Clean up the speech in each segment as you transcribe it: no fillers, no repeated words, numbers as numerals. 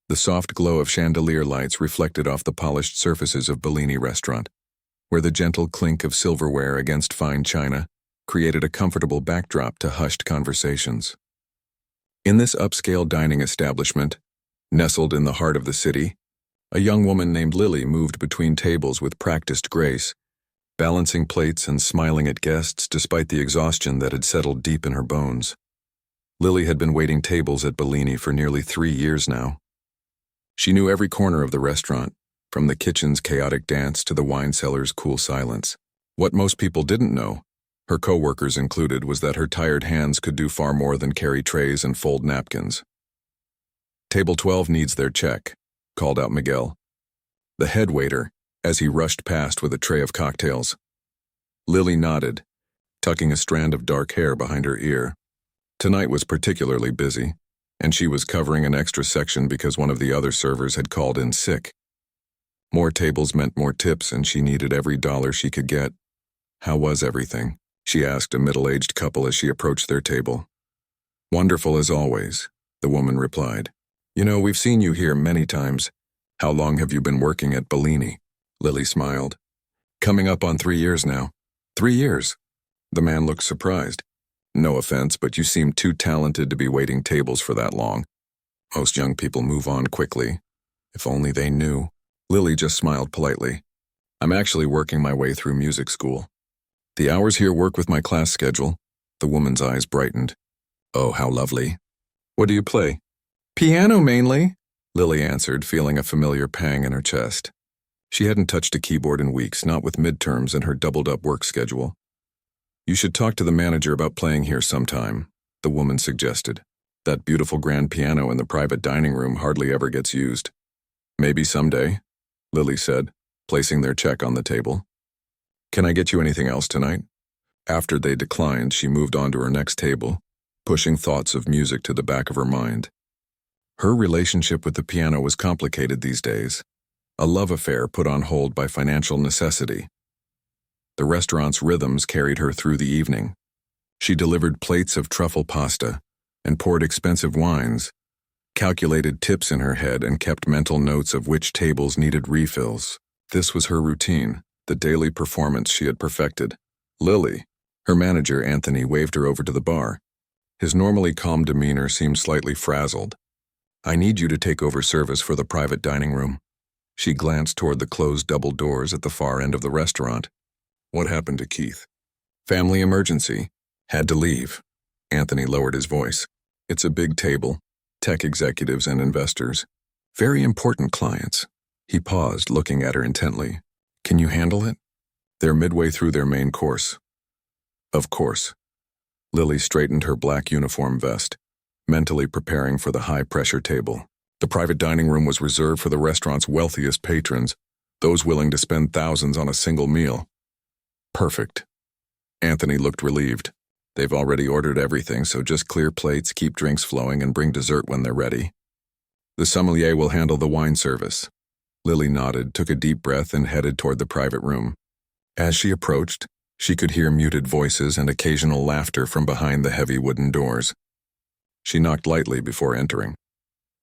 The soft glow of chandelier lights reflected off the polished surfaces of Bellini restaurant, where the gentle clink of silverware against fine china created a comfortable backdrop to hushed conversations. In this upscale dining establishment, nestled in the heart of the city, a young woman named Lily moved between tables with practiced grace, balancing plates and smiling at guests despite the exhaustion that had settled deep in her bones. Lily had been waiting tables at Bellini for nearly 3 years now. She knew every corner of the restaurant, from the kitchen's chaotic dance to the wine cellar's cool silence. What most people didn't know, her co-workers included, was that her tired hands could do far more than carry trays and fold napkins. "Table 12 needs their check," called out Miguel, the head waiter, as he rushed past with a tray of cocktails. Lily nodded, tucking a strand of dark hair behind her ear. Tonight was particularly busy, and she was covering an extra section because one of the other servers had called in sick. More tables meant more tips, and she needed every dollar she could get. "How was everything?" she asked a middle-aged couple as she approached their table. "Wonderful as always," the woman replied. "You know, we've seen you here many times. How long have you been working at Bellini?" Lily smiled. "Coming up on 3 years now." 3 years? The man looked surprised. "No offense, but you seem too talented to be waiting tables for that long. Most young people move on quickly. If only they knew." Lily just smiled politely. "I'm actually working my way through music school. The hours here work with my class schedule." The woman's eyes brightened. "Oh, how lovely. What do you play?" "Piano mainly," Lily answered, feeling a familiar pang in her chest. She hadn't touched a keyboard in weeks, not with midterms and her doubled-up work schedule. "You should talk to the manager about playing here sometime," the woman suggested. "That beautiful grand piano in the private dining room hardly ever gets used." "Maybe someday," Lily said, placing their check on the table. "Can I get you anything else tonight?" After they declined, she moved on to her next table, pushing thoughts of music to the back of her mind. Her relationship with the piano was complicated these days, a love affair put on hold by financial necessity. The restaurant's rhythms carried her through the evening. She delivered plates of truffle pasta and poured expensive wines, calculated tips in her head, and kept mental notes of which tables needed refills. This was her routine, the daily performance she had perfected. Lily, her manager Anthony, waved her over to the bar. His normally calm demeanor seemed slightly frazzled. "I need you to take over service for the private dining room." She glanced toward the closed double doors at the far end of the restaurant. "What happened to Keith?" "Family emergency. Had to leave." Anthony lowered his voice. "It's a big table, tech executives and investors. Very important clients." He paused, looking at her intently. "Can you handle it?" "They're midway through their main course." "Of course." Lily straightened her black uniform vest, mentally preparing for the high-pressure table. The private dining room was reserved for the restaurant's wealthiest patrons, those willing to spend thousands on a single meal. "Perfect." Anthony looked relieved. "They've already ordered everything, so just clear plates, keep drinks flowing, and bring dessert when they're ready. The sommelier will handle the wine service." Lily nodded, took a deep breath, and headed toward the private room. As she approached, she could hear muted voices and occasional laughter from behind the heavy wooden doors. She knocked lightly before entering.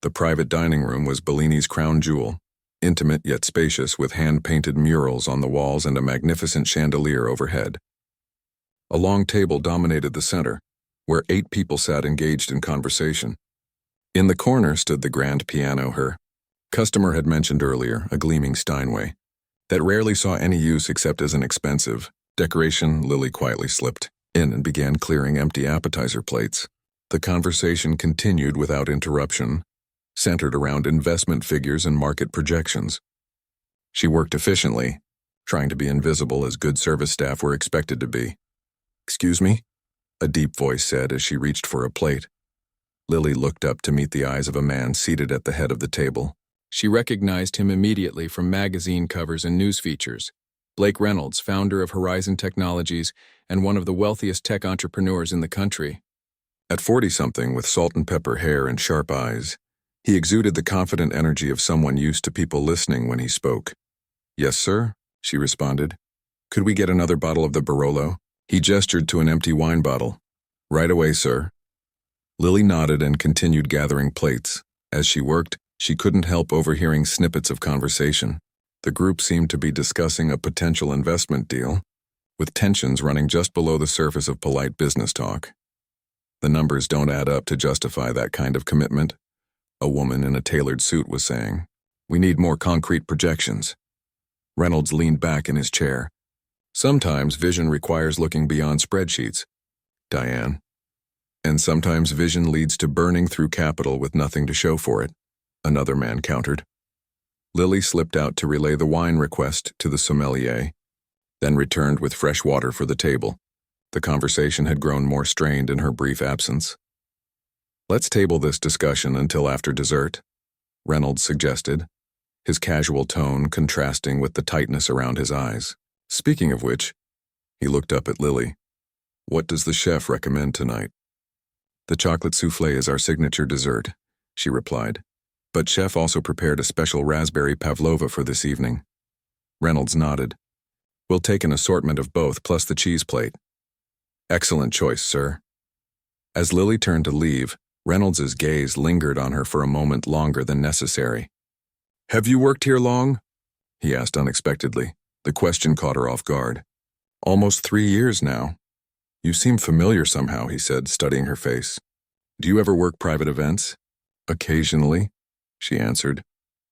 The private dining room was Bellini's crown jewel, intimate yet spacious, with hand-painted murals on the walls and a magnificent chandelier overhead. A long table dominated the center, where 8 people sat engaged in conversation. In the corner stood the grand piano her customer had mentioned earlier, a gleaming Steinway, that rarely saw any use except as an expensive decoration. Lily quietly slipped in and began clearing empty appetizer plates. The conversation continued without interruption, centered around investment figures and market projections. She worked efficiently, trying to be invisible as good service staff were expected to be. "Excuse me?" a deep voice said as she reached for a plate. Lily looked up to meet the eyes of a man seated at the head of the table. She recognized him immediately from magazine covers and news features. Blake Reynolds, founder of Horizon Technologies and one of the wealthiest tech entrepreneurs in the country. At 40-something, with salt and pepper hair and sharp eyes, he exuded the confident energy of someone used to people listening when he spoke. "Yes, sir," she responded. "Could we get another bottle of the Barolo?" He gestured to an empty wine bottle. "Right away, sir." Lily nodded and continued gathering plates. As she worked, She couldn't help overhearing snippets of conversation. The group seemed to be discussing a potential investment deal, with tensions running just below the surface of polite business talk. The numbers don't add up to justify that kind of commitment, a woman in a tailored suit was saying. We need more concrete projections. Reynolds leaned back in his chair. Sometimes vision requires looking beyond spreadsheets, Diane. And sometimes vision leads to burning through capital with nothing to show for it, another man countered. Lily slipped out to relay the wine request to the sommelier, then returned with fresh water for the table. The conversation had grown more strained in her brief absence. Let's table this discussion until after dessert, Reynolds suggested, his casual tone contrasting with the tightness around his eyes. Speaking of which, he looked up at Lily. What does the chef recommend tonight? The chocolate soufflé is our signature dessert, she replied, but chef also prepared a special raspberry pavlova for this evening. Reynolds nodded. We'll take an assortment of both plus the cheese plate. Excellent choice, sir. As Lily turned to leave, Reynolds's gaze lingered on her for a moment longer than necessary. Have you worked here long? He asked unexpectedly. The question caught her off guard. Almost 3 years now. You seem familiar somehow, he said, studying her face. Do you ever work private events? Occasionally, she answered,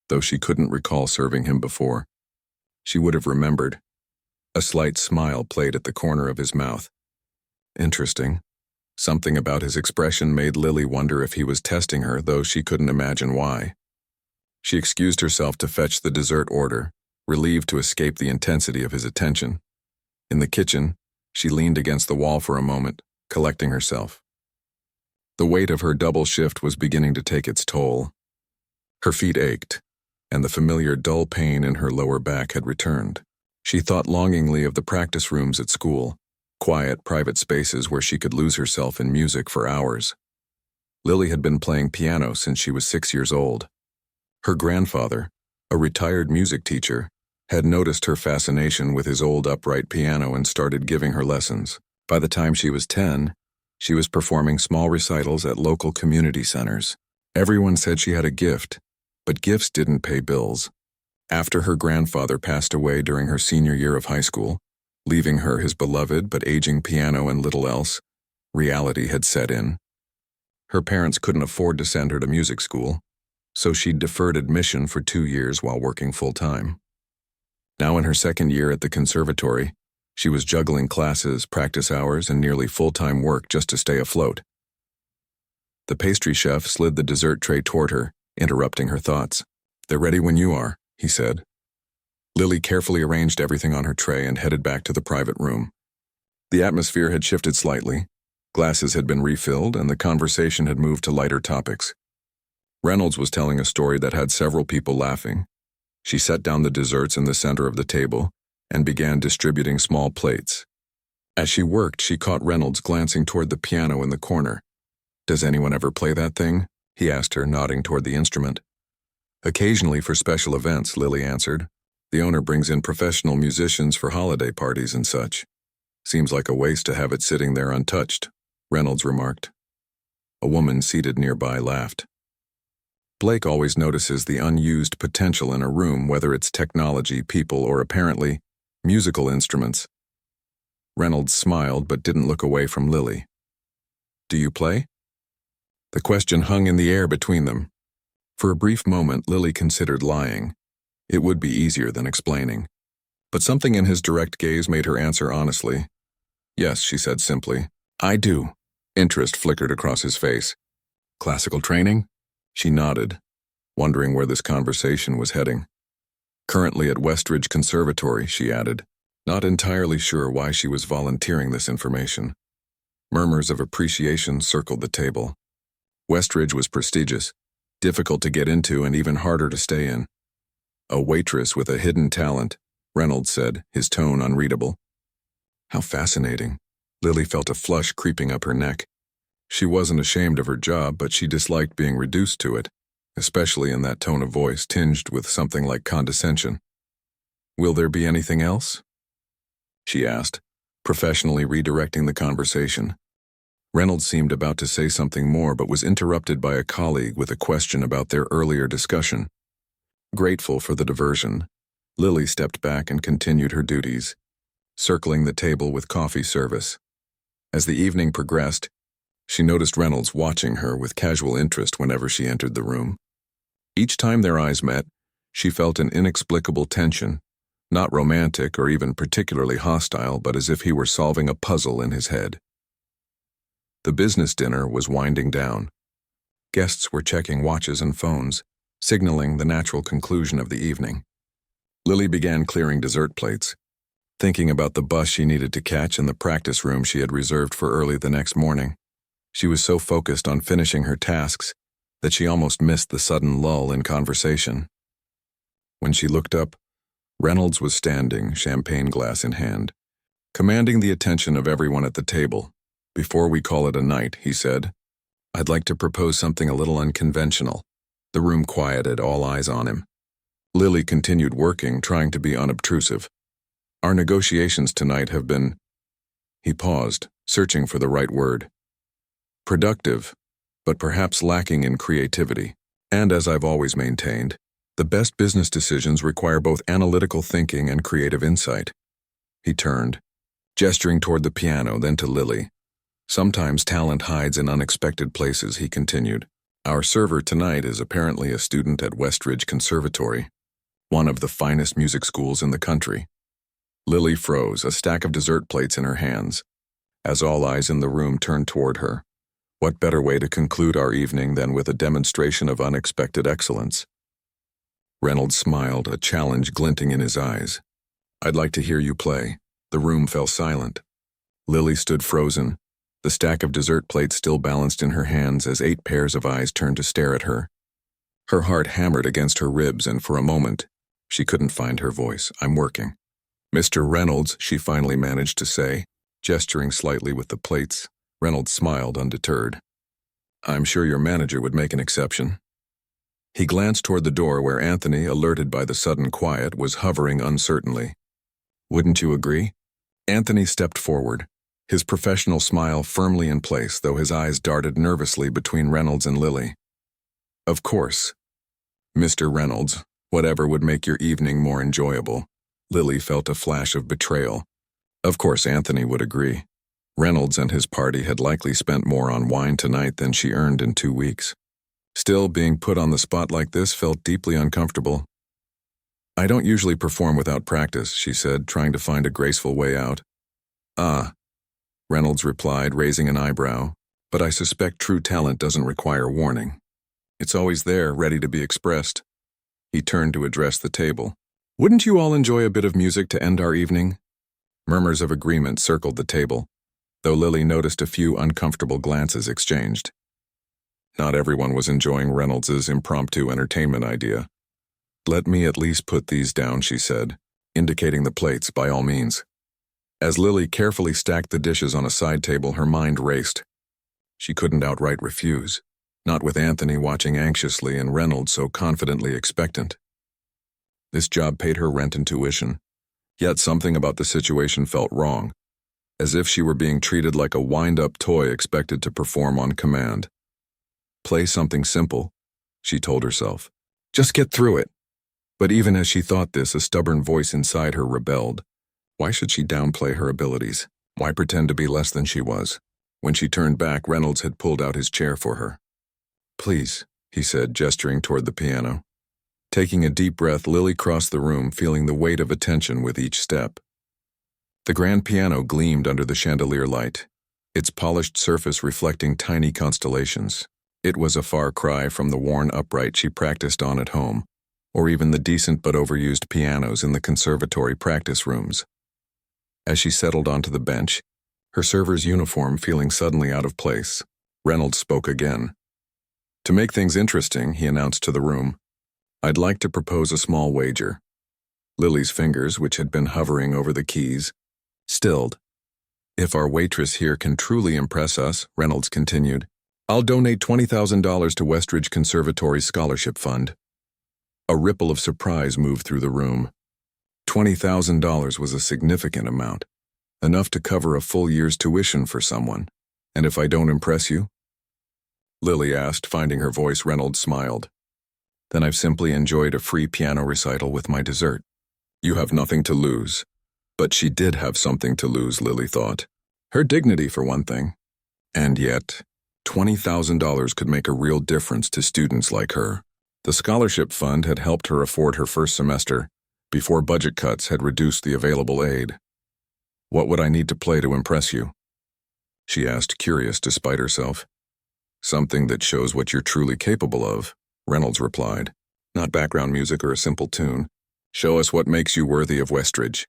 though she couldn't recall serving him before. She would have remembered. A slight smile played at the corner of his mouth. Interesting. Something about his expression made Lily wonder if he was testing her, though she couldn't imagine why. She excused herself to fetch the dessert order, relieved to escape the intensity of his attention. In the kitchen, she leaned against the wall for a moment, collecting herself. The weight of her double shift was beginning to take its toll. Her feet ached, and the familiar dull pain in her lower back had returned. She thought longingly of the practice rooms at school, quiet, private spaces where she could lose herself in music for hours. Lily had been playing piano since she was 6 years old. Her grandfather, a retired music teacher, had noticed her fascination with his old upright piano and started giving her lessons. By the time she was 10, she was performing small recitals at local community centers. Everyone said she had a gift, but gifts didn't pay bills. After her grandfather passed away during her senior year of high school, leaving her his beloved but aging piano and little else, reality had set in. Her parents couldn't afford to send her to music school, so she'd deferred admission for 2 years while working full-time. Now in her second year at the conservatory, she was juggling classes, practice hours, and nearly full-time work just to stay afloat. The pastry chef slid the dessert tray toward her, interrupting her thoughts. They're ready when you are, he said. Lily carefully arranged everything on her tray and headed back to the private room. The atmosphere had shifted slightly. Glasses had been refilled, and the conversation had moved to lighter topics. Reynolds was telling a story that had several people laughing. She set down the desserts in the center of the table and began distributing small plates. As she worked, she caught Reynolds glancing toward the piano in the corner. Does anyone ever play that thing? He asked her, nodding toward the instrument. Occasionally for special events, Lily answered. The owner brings in professional musicians for holiday parties and such. Seems like a waste to have it sitting there untouched, Reynolds remarked. A woman seated nearby laughed. Blake always notices the unused potential in a room, whether it's technology, people, or apparently musical instruments. Reynolds smiled but didn't look away from Lily. Do you play? The question hung in the air between them. For a brief moment, Lily considered lying. It would be easier than explaining. But something in his direct gaze made her answer honestly. Yes, she said simply. I do. Interest flickered across his face. Classical training? She nodded, wondering where this conversation was heading. Currently at Westridge Conservatory, she added, not entirely sure why she was volunteering this information. Murmurs of appreciation circled the table. Westridge was prestigious, difficult to get into and even harder to stay in. A waitress with a hidden talent, Reynolds said, his tone unreadable. How fascinating. Lily felt a flush creeping up her neck. She wasn't ashamed of her job, but she disliked being reduced to it, especially in that tone of voice tinged with something like condescension. Will there be anything else? She asked, professionally redirecting the conversation. Reynolds seemed about to say something more but was interrupted by a colleague with a question about their earlier discussion. Grateful for the diversion, Lily stepped back and continued her duties, circling the table with coffee service. As the evening progressed, she noticed Reynolds watching her with casual interest whenever she entered the room. Each time their eyes met, she felt an inexplicable tension, not romantic or even particularly hostile, but as if he were solving a puzzle in his head. The business dinner was winding down. Guests were checking watches and phones, signaling the natural conclusion of the evening. Lily began clearing dessert plates, thinking about the bus she needed to catch and the practice room she had reserved for early the next morning. She was so focused on finishing her tasks that she almost missed the sudden lull in conversation. When she looked up, Reynolds was standing, champagne glass in hand, commanding the attention of everyone at the table. "Before we call it a night," he said, "I'd like to propose something a little unconventional." The room quieted, all eyes on him. Lily continued working, trying to be unobtrusive. "Our negotiations tonight have been—" He paused, searching for the right word. "Productive, but perhaps lacking in creativity. And as I've always maintained, the best business decisions require both analytical thinking and creative insight." He turned, gesturing toward the piano, then to Lily. "Sometimes talent hides in unexpected places," he continued. "Our server tonight is apparently a student at Westridge Conservatory, one of the finest music schools in the country." Lily froze, a stack of dessert plates in her hands, as all eyes in the room turned toward her. What better way to conclude our evening than with a demonstration of unexpected excellence? Reynolds smiled, a challenge glinting in his eyes. "I'd like to hear you play." The room fell silent. Lily stood frozen, the stack of dessert plates still balanced in her hands as 8 pairs of eyes turned to stare at her. Her heart hammered against her ribs, and for a moment, she couldn't find her voice. "I'm working." "Mr. Reynolds," she finally managed to say, gesturing slightly with the plates. Reynolds smiled, undeterred. "I'm sure your manager would make an exception." He glanced toward the door where Anthony, alerted by the sudden quiet, was hovering uncertainly. "Wouldn't you agree?" Anthony stepped forward, his professional smile firmly in place, though his eyes darted nervously between Reynolds and Lily. "Of course, Mr. Reynolds, whatever would make your evening more enjoyable." Lily felt a flash of betrayal. Of course Anthony would agree. Reynolds and his party had likely spent more on wine tonight than she earned in 2 weeks. Still, being put on the spot like this felt deeply uncomfortable. "I don't usually perform without practice," she said, trying to find a graceful way out. "Ah," Reynolds replied, raising an eyebrow, "but I suspect true talent doesn't require warning. It's always there, ready to be expressed." He turned to address the table. "Wouldn't you all enjoy a bit of music to end our evening?" Murmurs of agreement circled the table, though Lily noticed a few uncomfortable glances exchanged. Not everyone was enjoying Reynolds's impromptu entertainment idea. "Let me at least put these down," she said, indicating the plates. "By all means." As Lily carefully stacked the dishes on a side table, her mind raced. She couldn't outright refuse, not with Anthony watching anxiously and Reynolds so confidently expectant. This job paid her rent and tuition, yet something about the situation felt wrong, as if she were being treated like a wind-up toy expected to perform on command. "Play something simple," she told herself. "Just get through it." But even as she thought this, a stubborn voice inside her rebelled. Why should she downplay her abilities? Why pretend to be less than she was? When she turned back, Reynolds had pulled out his chair for her. "Please," he said, gesturing toward the piano. Taking a deep breath, Lily crossed the room, feeling the weight of attention with each step. The grand piano gleamed under the chandelier light, its polished surface reflecting tiny constellations. It was a far cry from the worn upright she practiced on at home, or even the decent but overused pianos in the conservatory practice rooms. As she settled onto the bench, her server's uniform feeling suddenly out of place, Reynolds spoke again. "To make things interesting," he announced to the room, "I'd like to propose a small wager." Lily's fingers, which had been hovering over the keys, stilled. "If our waitress here can truly impress us," Reynolds continued, "I'll donate $20,000 to Westridge Conservatory's scholarship fund." A ripple of surprise moved through the room. $20,000 was a significant amount, enough to cover a full year's tuition for someone. And if I don't impress you? Lily asked, finding her voice. Reynolds smiled. Then I've simply enjoyed a free piano recital with my dessert. You have nothing to lose. But she did have something to lose, Lily thought. Her dignity, for one thing. And yet, $20,000 could make a real difference to students like her. The scholarship fund had helped her afford her first semester, before budget cuts had reduced the available aid. What would I need to play to impress you? She asked, curious despite herself. Something that shows what you're truly capable of, Reynolds replied. Not background music or a simple tune. Show us what makes you worthy of Westridge.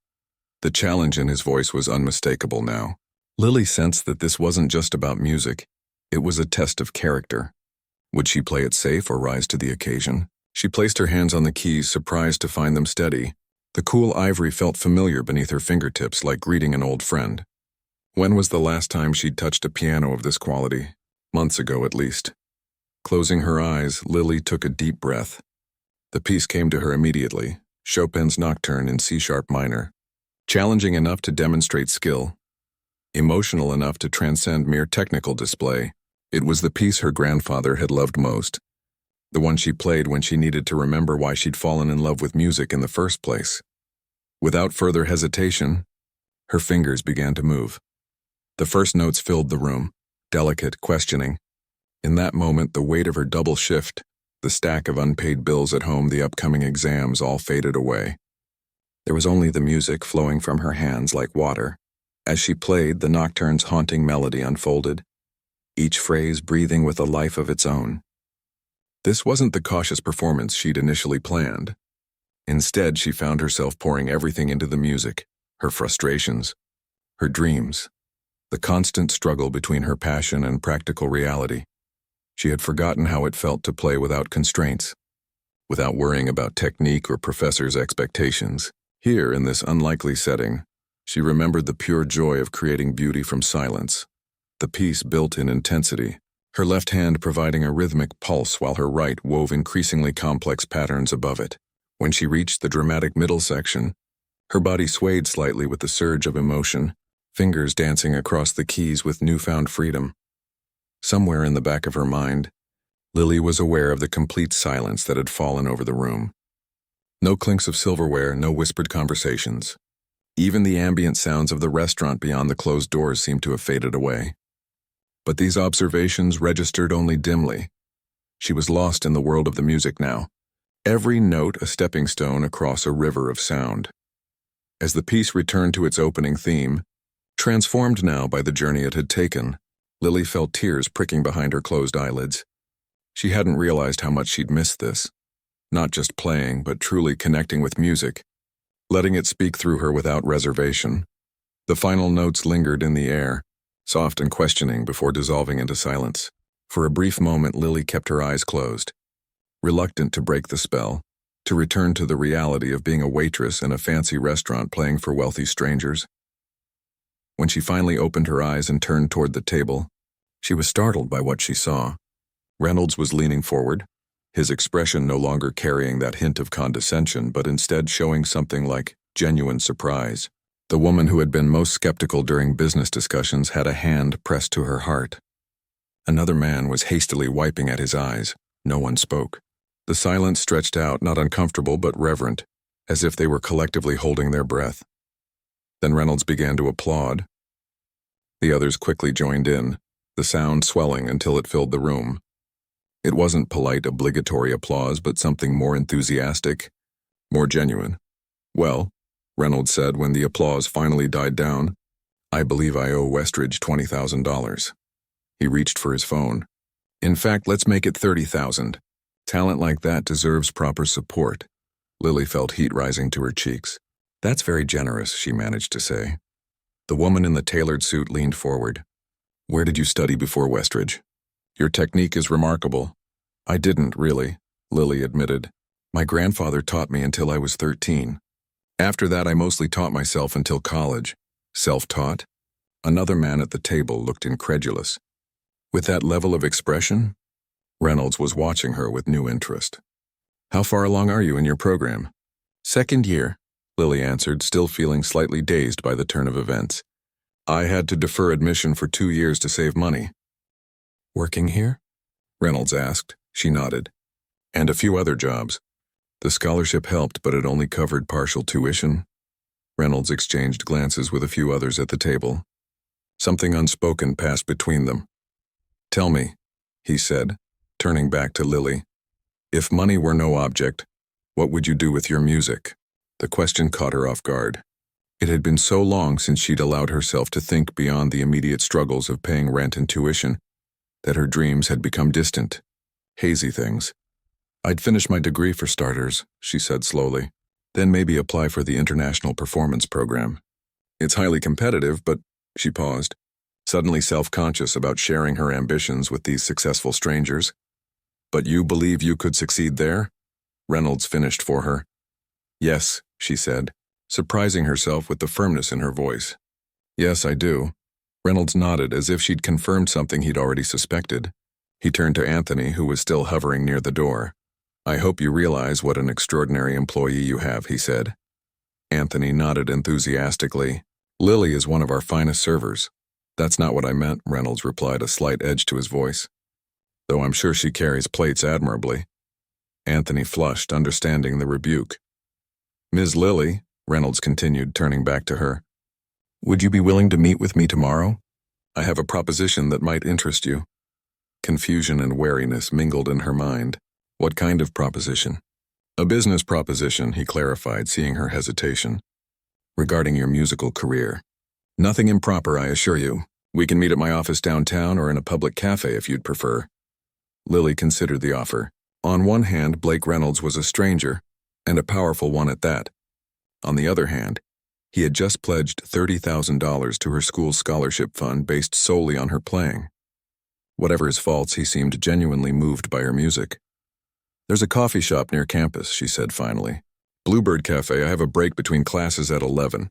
The challenge in his voice was unmistakable now. Lily sensed that this wasn't just about music. It was a test of character. Would she play it safe or rise to the occasion? She placed her hands on the keys, surprised to find them steady. The cool ivory felt familiar beneath her fingertips, like greeting an old friend. When was the last time she'd touched a piano of this quality? Months ago, at least. Closing her eyes, Lily took a deep breath. The piece came to her immediately, Chopin's Nocturne in C-sharp minor. Challenging enough to demonstrate skill. Emotional enough to transcend mere technical display. It was the piece her grandfather had loved most. The one she played when she needed to remember why she'd fallen in love with music in the first place. Without further hesitation, her fingers began to move. The first notes filled the room, delicate, questioning. In that moment, the weight of her double shift, the stack of unpaid bills at home, the upcoming exams, all faded away. There was only the music flowing from her hands like water. As she played, the nocturne's haunting melody unfolded, each phrase breathing with a life of its own. This wasn't the cautious performance she'd initially planned. Instead, she found herself pouring everything into the music, her frustrations, her dreams, the constant struggle between her passion and practical reality. She had forgotten how it felt to play without constraints, without worrying about technique or professors' expectations. Here, in this unlikely setting, she remembered the pure joy of creating beauty from silence, the piece built in intensity, her left hand providing a rhythmic pulse while her right wove increasingly complex patterns above it. When she reached the dramatic middle section, her body swayed slightly with the surge of emotion, fingers dancing across the keys with newfound freedom. Somewhere in the back of her mind, Lily was aware of the complete silence that had fallen over the room. No clinks of silverware, no whispered conversations. Even the ambient sounds of the restaurant beyond the closed doors seemed to have faded away. But these observations registered only dimly. She was lost in the world of the music now, every note a stepping stone across a river of sound. As the piece returned to its opening theme, transformed now by the journey it had taken, Lily felt tears pricking behind her closed eyelids. She hadn't realized how much she'd missed this. Not just playing, but truly connecting with music, letting it speak through her without reservation. The final notes lingered in the air, soft and questioning before dissolving into silence. For a brief moment, Lily kept her eyes closed, reluctant to break the spell, to return to the reality of being a waitress in a fancy restaurant playing for wealthy strangers. When she finally opened her eyes and turned toward the table, she was startled by what she saw. Reynolds was leaning forward, his expression no longer carrying that hint of condescension, but instead showing something like genuine surprise. The woman who had been most skeptical during business discussions had a hand pressed to her heart. Another man was hastily wiping at his eyes. No one spoke. The silence stretched out, not uncomfortable but reverent, as if they were collectively holding their breath. Then Reynolds began to applaud. The others quickly joined in, the sound swelling until it filled the room. It wasn't polite, obligatory applause, but something more enthusiastic, more genuine. "Well," Reynolds said when the applause finally died down, "I believe I owe Westridge $20,000. He reached for his phone. "In fact, let's make it 30,000. Talent like that deserves proper support." Lily felt heat rising to her cheeks. "That's very generous," she managed to say. The woman in the tailored suit leaned forward. "Where did you study before Westridge? Your technique is remarkable." "I didn't, really," Lily admitted. "My grandfather taught me until I was 13. After that, I mostly taught myself until college." "Self-taught?" Another man at the table looked incredulous. "With that level of expression?" Reynolds was watching her with new interest. "How far along are you in your program?" "Second year," Lily answered, still feeling slightly dazed by the turn of events. I had to defer admission for 2 years to save money. Working here? Reynolds asked. She nodded. And a few other jobs. The scholarship helped, but it only covered partial tuition. Reynolds exchanged glances with a few others at the table. Something unspoken passed between them. Tell me, he said, turning back to Lily. If money were no object, what would you do with your music? The question caught her off guard. It had been so long since she'd allowed herself to think beyond the immediate struggles of paying rent and tuition that her dreams had become distant, hazy things. I'd finish my degree for starters, she said slowly, then maybe apply for the International Performance Program. It's highly competitive, but she paused, suddenly self-conscious about sharing her ambitions with these successful strangers. But you believe you could succeed there? Reynolds finished for her. Yes, she said, surprising herself with the firmness in her voice. Yes, I do. Reynolds nodded as if she'd confirmed something he'd already suspected. He turned to Anthony, who was still hovering near the door. I hope you realize what an extraordinary employee you have, he said. Anthony nodded enthusiastically. Lily is one of our finest servers. That's not what I meant, Reynolds replied, a slight edge to his voice. Though I'm sure she carries plates admirably. Anthony flushed, understanding the rebuke. Ms. Lily, Reynolds continued, turning back to her. Would you be willing to meet with me tomorrow? I have a proposition that might interest you. Confusion and wariness mingled in her mind. What kind of proposition? A business proposition, he clarified, seeing her hesitation. Regarding your musical career. Nothing improper, I assure you. We can meet at my office downtown or in a public cafe if you'd prefer. Lily considered the offer. On one hand, Blake Reynolds was a stranger, and a powerful one at that. On the other hand, he had just pledged $30,000 to her school's scholarship fund based solely on her playing. Whatever his faults, he seemed genuinely moved by her music. There's a coffee shop near campus, she said finally. Bluebird Cafe, I have a break between classes at 11.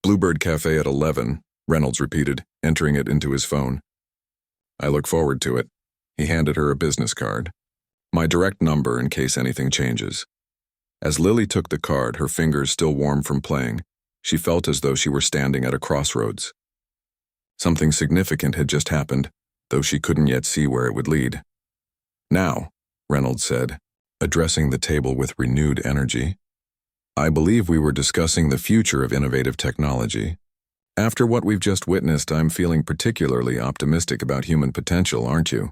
Bluebird Cafe at 11, Reynolds repeated, entering it into his phone. I look forward to it. He handed her a business card. My direct number in case anything changes. As Lily took the card, her fingers still warm from playing, she felt as though she were standing at a crossroads. Something significant had just happened, though she couldn't yet see where it would lead. Now, Reynolds said, addressing the table with renewed energy. I believe we were discussing the future of innovative technology. After what we've just witnessed, I'm feeling particularly optimistic about human potential, aren't you?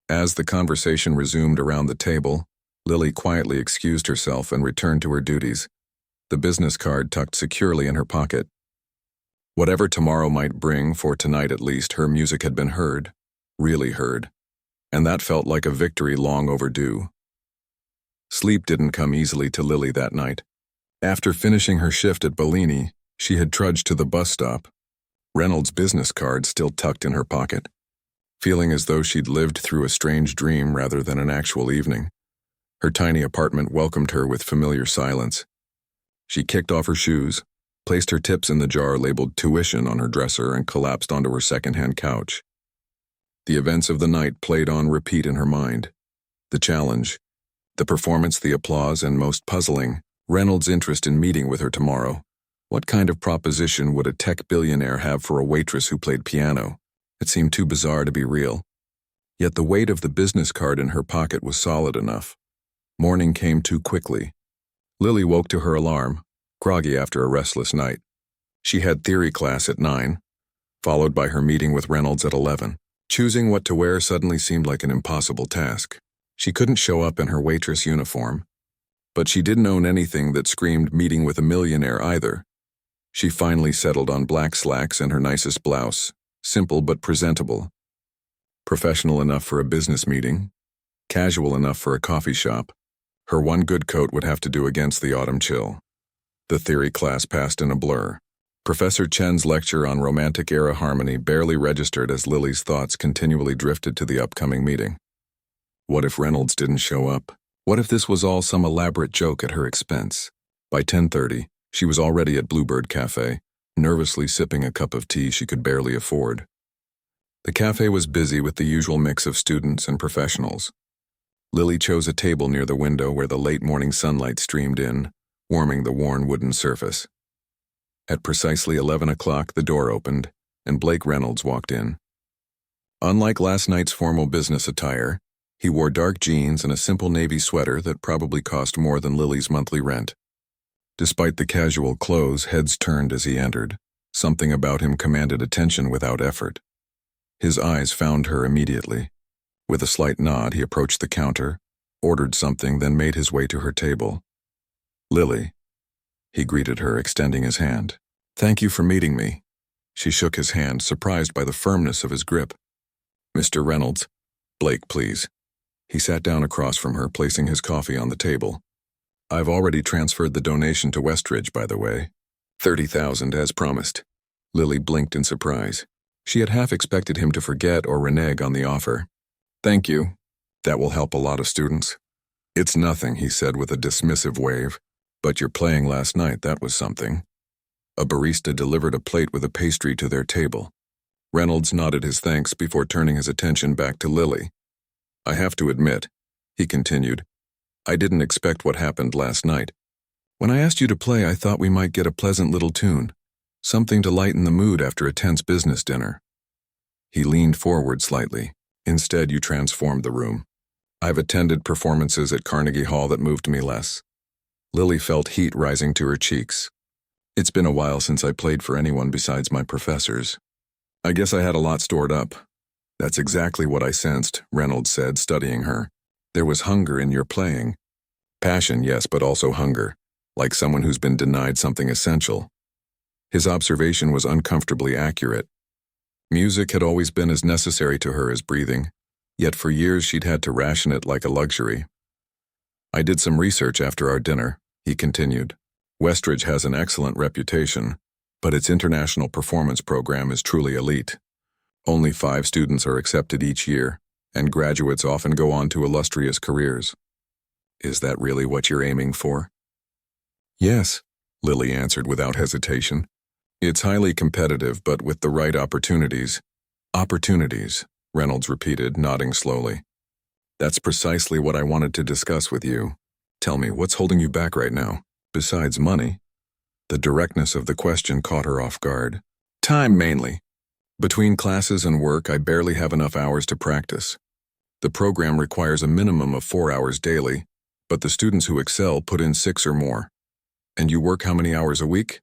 As the conversation resumed around the table, Lily quietly excused herself and returned to her duties, the business card tucked securely in her pocket. Whatever tomorrow might bring, for tonight at least, her music had been heard, really heard, and that felt like a victory long overdue. Sleep didn't come easily to Lily that night. After finishing her shift at Bellini, she had trudged to the bus stop, Reynolds' business card still tucked in her pocket, feeling as though she'd lived through a strange dream rather than an actual evening. Her tiny apartment welcomed her with familiar silence. She kicked off her shoes, placed her tips in the jar labeled tuition on her dresser, and collapsed onto her second-hand couch. The events of the night played on repeat in her mind. The challenge, the performance, the applause, and most puzzling, Reynolds' interest in meeting with her tomorrow. What kind of proposition would a tech billionaire have for a waitress who played piano? It seemed too bizarre to be real. Yet the weight of the business card in her pocket was solid enough. Morning came too quickly. Lily woke to her alarm, groggy after a restless night. She had theory class at 9, followed by her meeting with Reynolds at 11. Choosing what to wear suddenly seemed like an impossible task. She couldn't show up in her waitress uniform, but she didn't own anything that screamed meeting with a millionaire either. She finally settled on black slacks and her nicest blouse, simple but presentable. Professional enough for a business meeting, casual enough for a coffee shop. Her one good coat would have to do against the autumn chill. The theory class passed in a blur. Professor Chen's lecture on Romantic-era harmony barely registered as Lily's thoughts continually drifted to the upcoming meeting. What if Reynolds didn't show up? What if this was all some elaborate joke at her expense? By 10:30, she was already at Bluebird Cafe, nervously sipping a cup of tea she could barely afford. The cafe was busy with the usual mix of students and professionals. Lily chose a table near the window where the late morning sunlight streamed in, warming the worn wooden surface. At precisely 11 o'clock, the door opened, and Blake Reynolds walked in. Unlike last night's formal business attire, he wore dark jeans and a simple navy sweater that probably cost more than Lily's monthly rent. Despite the casual clothes, heads turned as he entered. Something about him commanded attention without effort. His eyes found her immediately. With a slight nod, he approached the counter, ordered something, then made his way to her table. "Lily," he greeted her, extending his hand. "Thank you for meeting me." She shook his hand, surprised by the firmness of his grip. "Mr. Reynolds, Blake, please." He sat down across from her, placing his coffee on the table. "I've already transferred the donation to Westridge, by the way. 30,000 as promised." Lily blinked in surprise. She had half expected him to forget or renege on the offer. "Thank you. That will help a lot of students." "It's nothing," he said with a dismissive wave. "But your playing last night, that was something." A barista delivered a plate with a pastry to their table. Reynolds nodded his thanks before turning his attention back to Lily. "I have to admit," he continued, "I didn't expect what happened last night. When I asked you to play, I thought we might get a pleasant little tune, something to lighten the mood after a tense business dinner." He leaned forward slightly. "Instead, you transformed the room. I've attended performances at Carnegie Hall that moved me less." Lily felt heat rising to her cheeks. "It's been a while since I played for anyone besides my professors. I guess I had a lot stored up." "That's exactly what I sensed," Reynolds said, studying her. "There was hunger in your playing. Passion, yes, but also hunger, like someone who's been denied something essential." His observation was uncomfortably accurate. Music had always been as necessary to her as breathing, yet for years she'd had to ration it like a luxury. "I did some research after our dinner," he continued. "Westridge has an excellent reputation, but its international performance program is truly elite. Only 5 students are accepted each year, and graduates often go on to illustrious careers." "Is that really what you're aiming for?" "Yes," Lily answered without hesitation. "It's highly competitive, but with the right opportunities." "Opportunities," Reynolds repeated, nodding slowly. "That's precisely what I wanted to discuss with you. Tell me, what's holding you back right now, besides money?" The directness of the question caught her off guard. "Time, mainly. Between classes and work, I barely have enough hours to practice. The program requires a minimum of 4 hours daily, but the students who excel put in 6 or more. And you work how many hours a week?"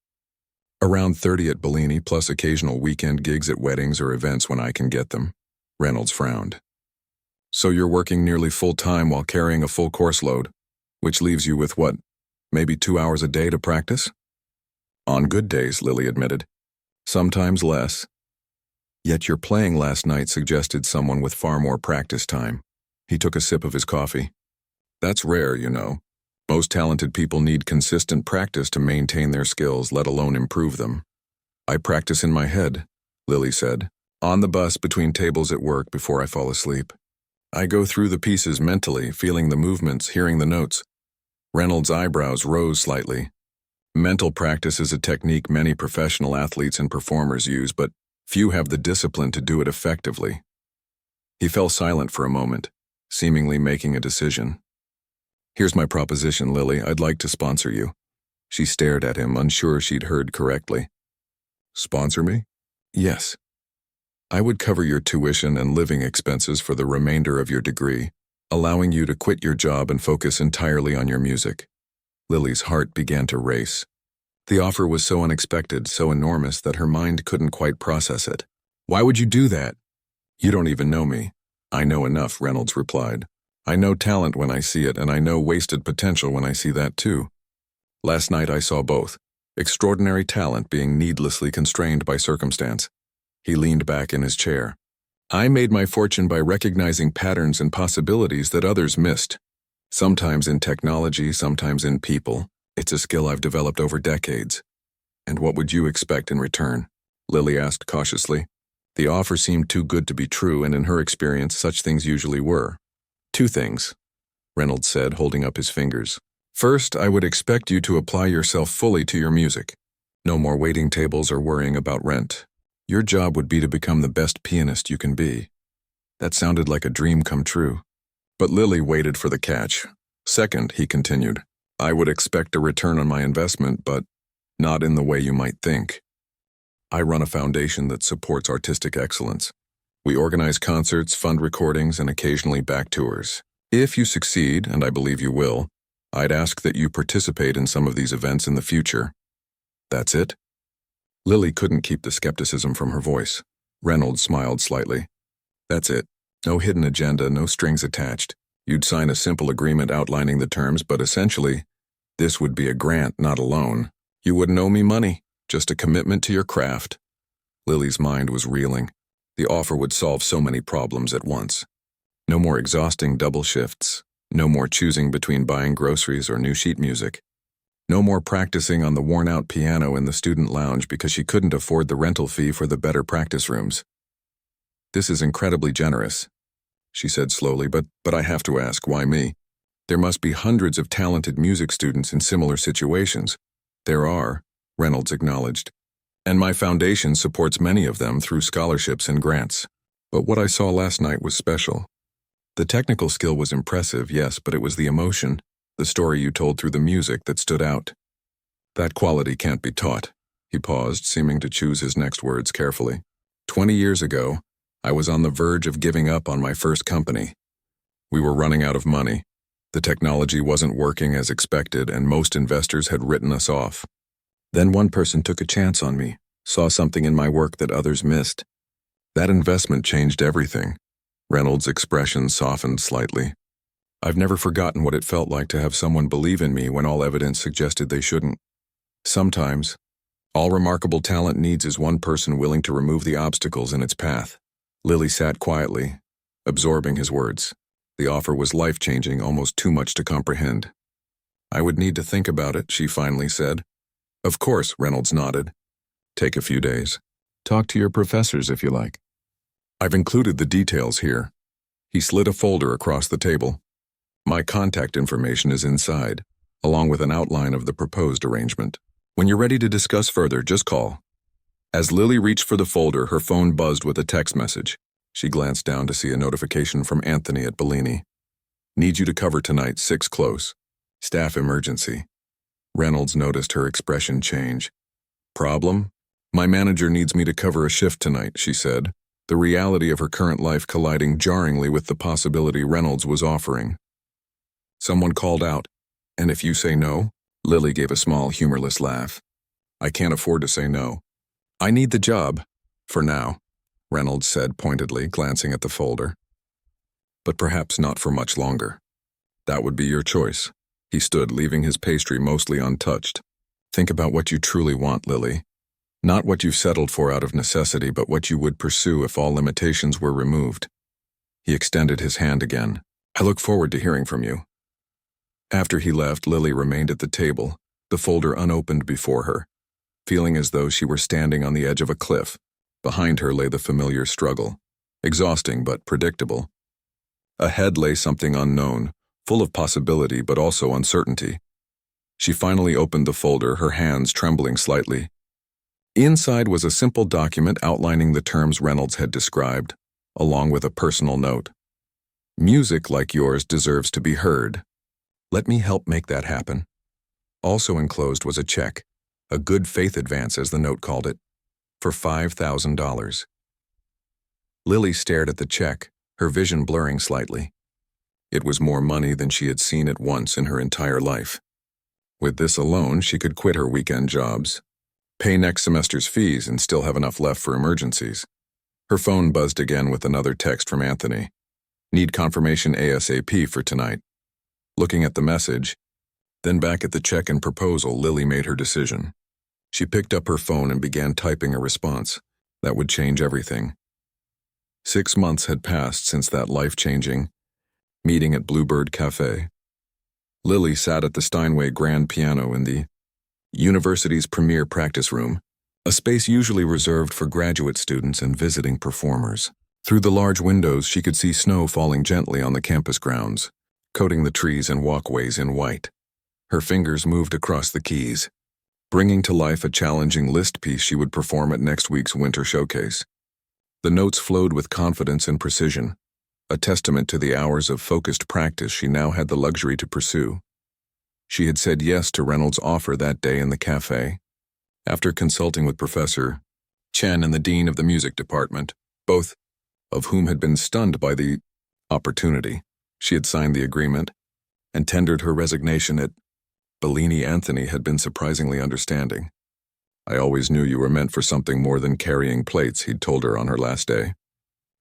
"Around 30 at Bellini, plus occasional weekend gigs at weddings or events when I can get them." Reynolds frowned. "So you're working nearly full-time while carrying a full course load, which leaves you with what, maybe 2 hours a day to practice?" "On good days," Lily admitted. "Sometimes less." "Yet your playing last night suggested someone with far more practice time." He took a sip of his coffee. "That's rare, you know. Most talented people need consistent practice to maintain their skills, let alone improve them." "I practice in my head," Lily said, "on the bus between tables at work before I fall asleep. I go through the pieces mentally, feeling the movements, hearing the notes." Reynolds' eyebrows rose slightly. "Mental practice is a technique many professional athletes and performers use, but few have the discipline to do it effectively." He fell silent for a moment, seemingly making a decision. "Here's my proposition, Lily. I'd like to sponsor you." She stared at him, unsure she'd heard correctly. "Sponsor me?" "Yes. I would cover your tuition and living expenses for the remainder of your degree, allowing you to quit your job and focus entirely on your music." Lily's heart began to race. The offer was so unexpected, so enormous that her mind couldn't quite process it. "Why would you do that?" "You don't even know me." "I know enough," Reynolds replied. "I know talent when I see it, and I know wasted potential when I see that too. Last night I saw both. Extraordinary talent being needlessly constrained by circumstance." He leaned back in his chair. "I made my fortune by recognizing patterns and possibilities that others missed. Sometimes in technology, sometimes in people. It's a skill I've developed over decades." "And what would you expect in return?" Lily asked cautiously. The offer seemed too good to be true, and in her experience, such things usually were. "2 things," Reynolds said, holding up his fingers. "First, I would expect you to apply yourself fully to your music. No more waiting tables or worrying about rent. Your job would be to become the best pianist you can be." That sounded like a dream come true. But Lily waited for the catch. "Second," he continued, "I would expect a return on my investment, but Not in the way you might think. I run a foundation that supports artistic excellence. We organize concerts, fund recordings, and occasionally back tours. If you succeed, and I believe you will, I'd ask that you participate in some of these events in the future. That's it? Lily couldn't keep the skepticism from her voice. Reynolds smiled slightly. That's it. No hidden agenda, no strings attached. You'd sign a simple agreement outlining the terms, but essentially, this would be a grant, not a loan. You wouldn't owe me money, just a commitment to your craft. Lily's mind was reeling. The offer would solve so many problems at once. No more exhausting double shifts. No more choosing between buying groceries or new sheet music. No more practicing on the worn-out piano in the student lounge because she couldn't afford the rental fee for the better practice rooms. This is incredibly generous, she said slowly, but I have to ask, why me? There must be hundreds of talented music students in similar situations. There are, Reynolds acknowledged, and my foundation supports many of them through scholarships and grants. But what I saw last night was special. The technical skill was impressive, yes, but it was the emotion, the story you told through the music that stood out. That quality can't be taught. He paused, seeming to choose his next words carefully. 20 years ago, I was on the verge of giving up on my first company. We were running out of money. The technology wasn't working as expected, and most investors had written us off. Then one person took a chance on me, saw something in my work that others missed. That investment changed everything. Reynolds' expression softened slightly. I've never forgotten what it felt like to have someone believe in me when all evidence suggested they shouldn't. Sometimes, all remarkable talent needs is one person willing to remove the obstacles in its path. Lily sat quietly, absorbing his words. The offer was life-changing, almost too much to comprehend. I would need to think about it, she finally said. Of course, Reynolds nodded. Take a few days. Talk to your professors if you like. I've included the details here. He slid a folder across the table. My contact information is inside, along with an outline of the proposed arrangement. When you're ready to discuss further, just call. As Lily reached for the folder, her phone buzzed with a text message. She glanced down to see a notification from Anthony at Bellini. Need you to cover tonight, 6 close. Staff emergency. Reynolds noticed her expression change. Problem? My manager needs me to cover a shift tonight, she said, the reality of her current life colliding jarringly with the possibility Reynolds was offering. Someone called out, and if you say no? Lily gave a small, humorless laugh. I can't afford to say no. I need the job, for now, Reynolds said pointedly, glancing at the folder. But perhaps not for much longer. That would be your choice. He stood, leaving his pastry mostly untouched. Think about what you truly want, Lily. Not what you've settled for out of necessity, but what you would pursue if all limitations were removed. He extended his hand again. I look forward to hearing from you. After he left, Lily remained at the table, the folder unopened before her, feeling as though she were standing on the edge of a cliff. Behind her lay the familiar struggle, exhausting but predictable. Ahead lay something unknown, full of possibility but also uncertainty. She finally opened the folder, her hands trembling slightly. Inside was a simple document outlining the terms Reynolds had described, along with a personal note. Music like yours deserves to be heard. Let me help make that happen. Also enclosed was a check, a good faith advance as the note called it, for $5,000. Lily stared at the check, her vision blurring slightly. It was more money than she had seen at once in her entire life. With this alone, she could quit her weekend jobs, pay next semester's fees, and still have enough left for emergencies. Her phone buzzed again with another text from Anthony. Need confirmation ASAP for tonight. Looking at the message, then back at the check and proposal, Lily made her decision. She picked up her phone and began typing a response. That would change everything. 6 months had passed since that life-changing meeting at Bluebird Cafe. Lily sat at the Steinway grand piano in the university's premier practice room, a space usually reserved for graduate students and visiting performers. Through the large windows, she could see snow falling gently on the campus grounds, coating the trees and walkways in white. Her fingers moved across the keys, bringing to life a challenging Liszt piece she would perform at next week's winter showcase. The notes flowed with confidence and precision, a testament to the hours of focused practice she now had the luxury to pursue. She had said yes to Reynolds' offer that day in the cafe, After consulting with Professor Chen and the dean of the music department, both of whom had been stunned by the opportunity, she had signed the agreement and tendered her resignation at Bellini. Anthony had been surprisingly understanding. "I always knew you were meant for something more than carrying plates," he'd told her on her last day.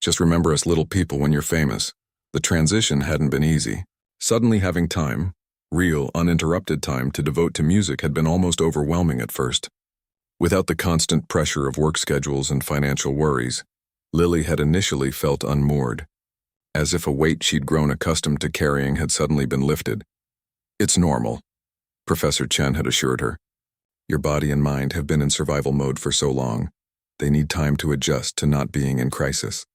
"Just remember us little people when you're famous." The transition hadn't been easy. Suddenly having time, real, uninterrupted time to devote to music had been almost overwhelming at first. Without the constant pressure of work schedules and financial worries, Lily had initially felt unmoored, as if a weight she'd grown accustomed to carrying had suddenly been lifted. "It's normal," Professor Chen had assured her. "Your body and mind have been in survival mode for so long. They need time to adjust to not being in crisis."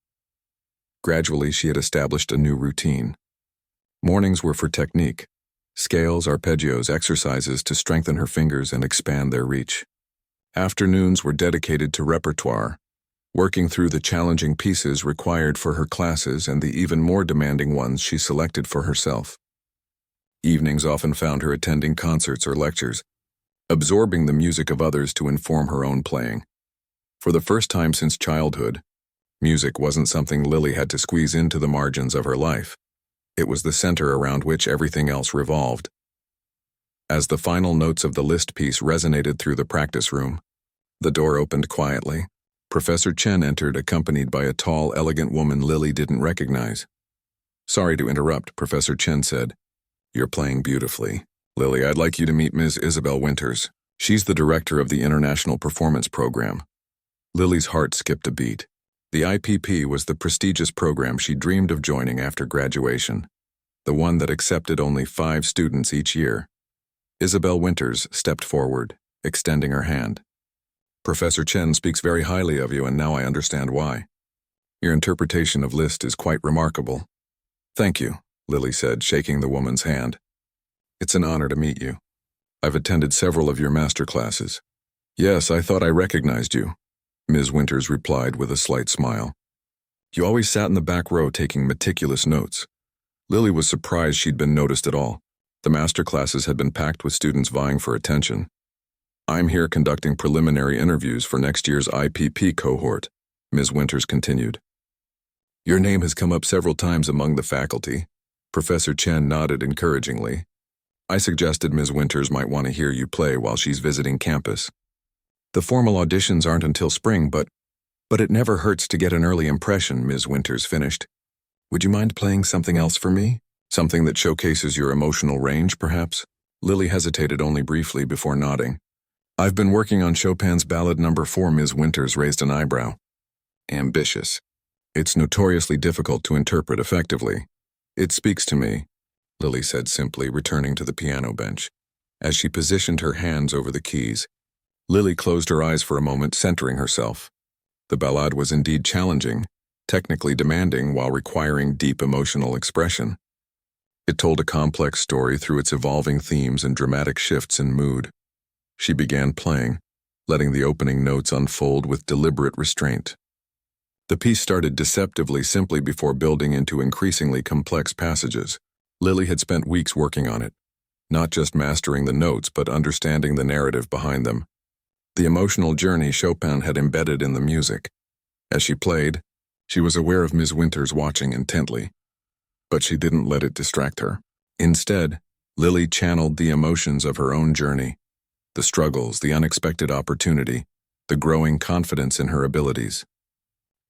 Gradually, she had established a new routine. Mornings were for technique, scales, arpeggios, exercises to strengthen her fingers and expand their reach. Afternoons were dedicated to repertoire, working through the challenging pieces required for her classes and the even more demanding ones she selected for herself. Evenings often found her attending concerts or lectures, absorbing the music of others to inform her own playing. For the first time since childhood, music wasn't something Lily had to squeeze into the margins of her life. It was the center around which everything else revolved. As the final notes of the Liszt piece resonated through the practice room, the door opened quietly. Professor Chen entered, accompanied by a tall, elegant woman Lily didn't recognize. "Sorry to interrupt," Professor Chen said. "You're playing beautifully. Lily, I'd like you to meet Ms. Isabel Winters. She's the director of the International Performance Program." Lily's heart skipped a beat. The IPP was the prestigious program she dreamed of joining after graduation, the one that accepted only 5 students each year. Isabel Winters stepped forward, extending her hand. "Professor Chen speaks very highly of you, and now I understand why. Your interpretation of Liszt is quite remarkable." "Thank you," Lily said, shaking the woman's hand. "It's an honor to meet you. I've attended several of your master classes." "Yes, I thought I recognized you," Ms. Winters replied with a slight smile. "You always sat in the back row taking meticulous notes." Lily was surprised she'd been noticed at all. The master classes had been packed with students vying for attention. "I'm here conducting preliminary interviews for next year's IPP cohort," Ms. Winters continued. "Your name has come up several times among the faculty." Professor Chen nodded encouragingly. "I suggested Ms. Winters might want to hear you play while she's visiting campus. The formal auditions aren't until spring, but it never hurts to get an early impression," Ms. Winters finished. "Would you mind playing something else for me? Something that showcases your emotional range, perhaps?" Lily hesitated only briefly before nodding. "I've been working on Chopin's Ballad No. 4, Ms. Winters raised an eyebrow. "Ambitious. It's notoriously difficult to interpret effectively." "It speaks to me," Lily said simply, returning to the piano bench. As she positioned her hands over the keys, Lily closed her eyes for a moment, centering herself. The ballade was indeed challenging, technically demanding while requiring deep emotional expression. It told a complex story through its evolving themes and dramatic shifts in mood. She began playing, letting the opening notes unfold with deliberate restraint. The piece started deceptively simply before building into increasingly complex passages. Lily had spent weeks working on it, not just mastering the notes but understanding the narrative behind them, the emotional journey Chopin had embedded in the music. As she played, she was aware of Ms. Winters watching intently, but she didn't let it distract her. Instead, Lily channeled the emotions of her own journey, the struggles, the unexpected opportunity, the growing confidence in her abilities.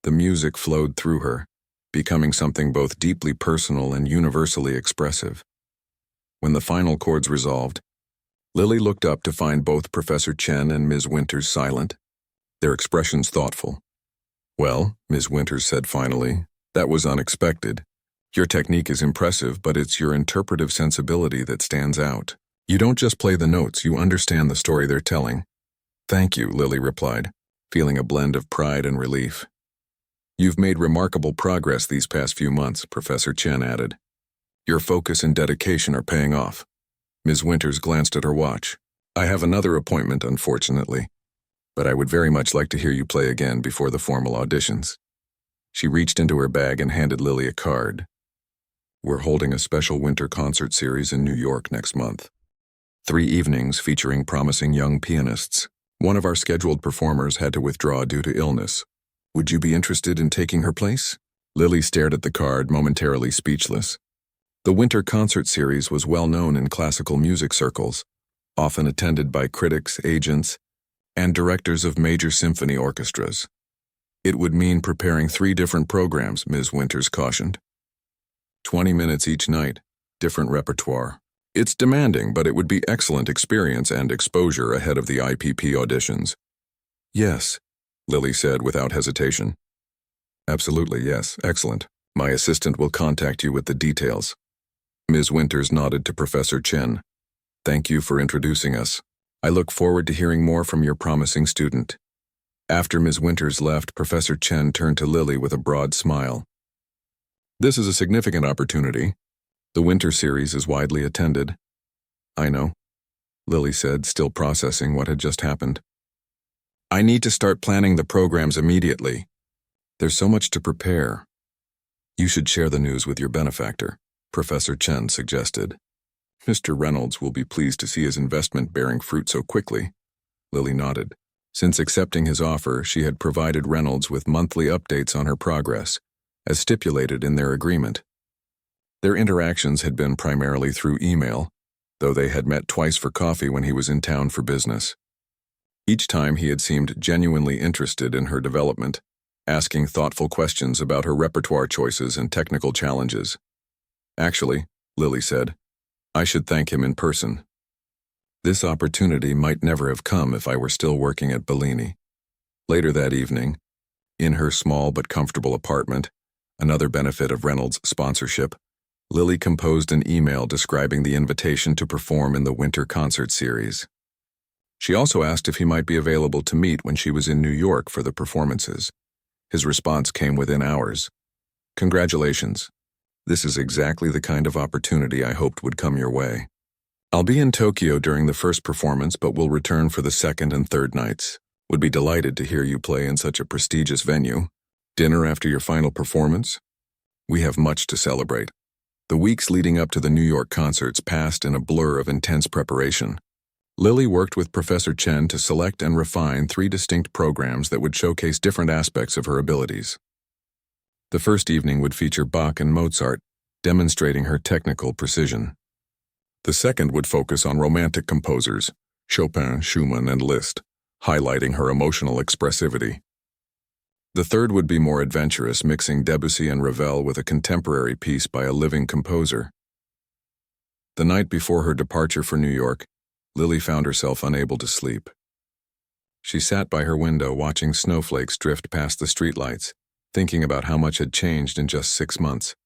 The music flowed through her, becoming something both deeply personal and universally expressive. When the final chords resolved, Lily looked up to find both Professor Chen and Ms. Winters silent, their expressions thoughtful. "Well," Ms. Winters said finally, "that was unexpected. Your technique is impressive, but it's your interpretive sensibility that stands out. You don't just play the notes, you understand the story they're telling." "Thank you," Lily replied, feeling a blend of pride and relief. "You've made remarkable progress these past few months," Professor Chen added. "Your focus and dedication are paying off." Ms. Winters glanced at her watch. "I have another appointment, unfortunately, but I would very much like to hear you play again before the formal auditions." She reached into her bag and handed Lily a card. "We're holding a special winter concert series in New York next month. 3 evenings featuring promising young pianists. One of our scheduled performers had to withdraw due to illness. Would you be interested in taking her place? Lily stared at the card, momentarily speechless. The Winter Concert Series was well known in classical music circles, often attended by critics, agents, and directors of major symphony orchestras. It would mean preparing 3 different programs, Ms. Winters cautioned. 20 minutes each night, different repertoire. It's demanding, but it would be excellent experience and exposure ahead of the IPP auditions. Yes, Lily said without hesitation. Absolutely, yes, excellent. My assistant will contact you with the details. Ms. Winters nodded to Professor Chen. Thank you for introducing us. I look forward to hearing more from your promising student. After Ms. Winters left, Professor Chen turned to Lily with a broad smile. This is a significant opportunity. The Winter Series is widely attended. I know, Lily said, still processing what had just happened. I need to start planning the programs immediately. There's so much to prepare. You should share the news with your benefactor, Professor Chen suggested. Mr. Reynolds will be pleased to see his investment bearing fruit so quickly. Lily nodded. Since accepting his offer, she had provided Reynolds with monthly updates on her progress, as stipulated in their agreement. Their interactions had been primarily through email, though they had met twice for coffee when he was in town for business. Each time he had seemed genuinely interested in her development, asking thoughtful questions about her repertoire choices and technical challenges. Actually, Lily said, I should thank him in person. This opportunity might never have come if I were still working at Bellini. Later that evening, in her small but comfortable apartment, another benefit of Reynolds' sponsorship, Lily composed an email describing the invitation to perform in the Winter Concert Series. She also asked if he might be available to meet when she was in New York for the performances. His response came within hours. Congratulations. This is exactly the kind of opportunity I hoped would come your way. I'll be in Tokyo during the first performance, but will return for the second and third nights. Would be delighted to hear you play in such a prestigious venue. Dinner after your final performance? We have much to celebrate. The weeks leading up to the New York concerts passed in a blur of intense preparation. Lily worked with Professor Chen to select and refine 3 distinct programs that would showcase different aspects of her abilities. The first evening would feature Bach and Mozart, demonstrating her technical precision. The second would focus on romantic composers, Chopin, Schumann, and Liszt, highlighting her emotional expressivity. The third would be more adventurous, mixing Debussy and Ravel with a contemporary piece by a living composer. The night before her departure for New York, Lily found herself unable to sleep. She sat by her window watching snowflakes drift past the streetlights, thinking about how much had changed in just 6 months.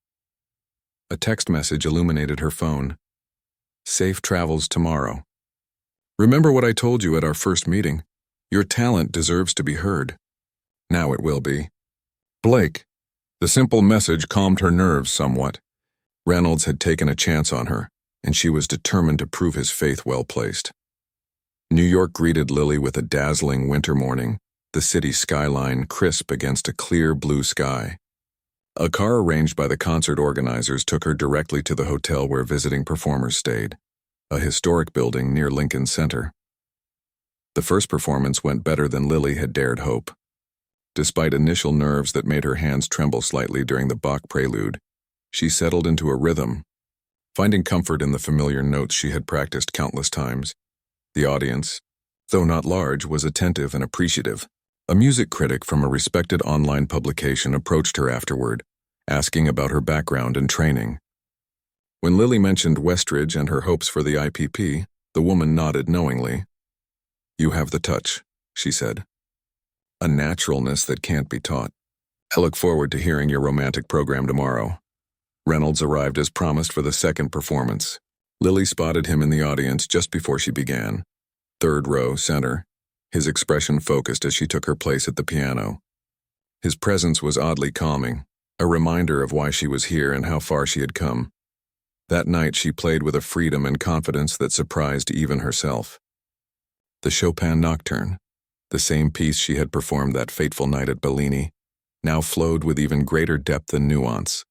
A text message illuminated her phone. Safe travels tomorrow. Remember what I told you at our first meeting? Your talent deserves to be heard. Now it will be. Blake. The simple message calmed her nerves somewhat. Reynolds had taken a chance on her, and she was determined to prove his faith well placed. New York greeted Lily with a dazzling winter morning, the city skyline crisp against a clear blue sky. A car arranged by the concert organizers took her directly to the hotel where visiting performers stayed, a historic building near Lincoln Center. The first performance went better than Lily had dared hope. Despite initial nerves that made her hands tremble slightly during the Bach prelude, she settled into a rhythm, finding comfort in the familiar notes she had practiced countless times. The audience, though not large, was attentive and appreciative. A music critic from a respected online publication approached her afterward, asking about her background and training. When Lily mentioned Westridge and her hopes for the IPP, the woman nodded knowingly. You have the touch, she said. A naturalness that can't be taught. I look forward to hearing your romantic program tomorrow. Reynolds arrived as promised for the second performance. Lily spotted him in the audience just before she began. 3rd row, center. His expression focused as she took her place at the piano. His presence was oddly calming, a reminder of why she was here and how far she had come. That night she played with a freedom and confidence that surprised even herself. The Chopin Nocturne, the same piece she had performed that fateful night at Bellini, now flowed with even greater depth and nuance.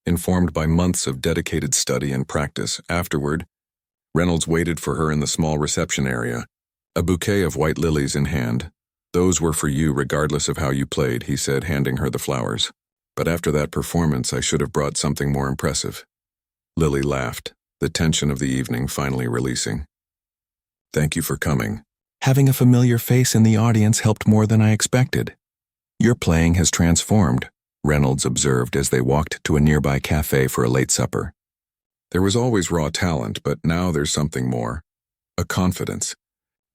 Informed by months of dedicated study and practice, afterward, Reynolds waited for her in the small reception area, A bouquet of white lilies in hand. "Those were for you regardless of how you played," he said, handing her the flowers. "But after that performance, I should have brought something more impressive." Lily laughed, the tension of the evening finally releasing. "Thank you for coming. Having a familiar face in the audience helped more than I expected." "Your playing has transformed," Reynolds observed as they walked to a nearby cafe for a late supper. "There was always raw talent, but now there's something more. A confidence,